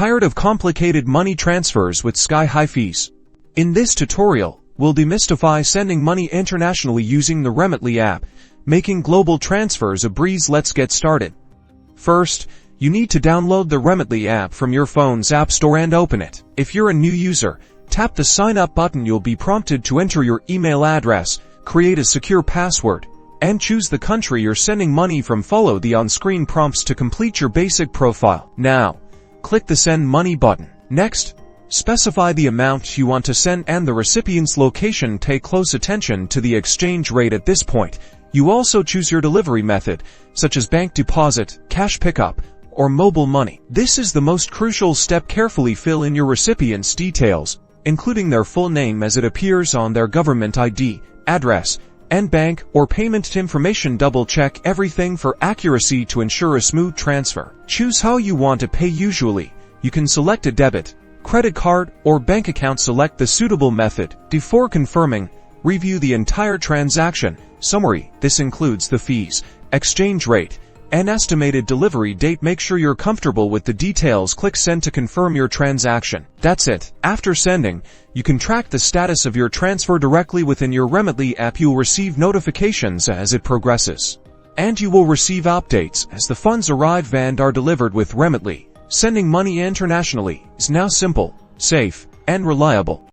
Tired of complicated money transfers with sky-high fees? In this tutorial, we'll demystify sending money internationally using the Remitly app, making global transfers a breeze. Let's get started. First, you need to download the Remitly app from your phone's app store and open it. If you're a new user, tap the sign up button. You'll be prompted to enter your email address, create a secure password, and choose the country you're sending money from. Follow the on-screen prompts to complete your basic profile. Now, click the Send Money button. Next, specify the amount you want to send and the recipient's location. Pay close attention to the exchange rate at this point. You also choose your delivery method, such as bank deposit, cash pickup, or mobile money. This is the most crucial step. Carefully fill in your recipient's details, including their full name as it appears on their government ID, address, and bank or payment information. Double-check everything for accuracy to ensure a smooth transfer. Choose how you want to pay. Usually, you can select a debit, credit card, or bank account. Select the suitable method. Before confirming, review the entire transaction. Summary: this includes the fees, exchange rate, and estimated delivery date. Make sure you're comfortable with the details. Click Send to confirm your transaction. That's it. After sending, you can track the status of your transfer directly within your Remitly app. You'll receive notifications as it progresses, and you will receive updates as the funds arrive and are delivered with Remitly. Sending money internationally is now simple, safe, and reliable.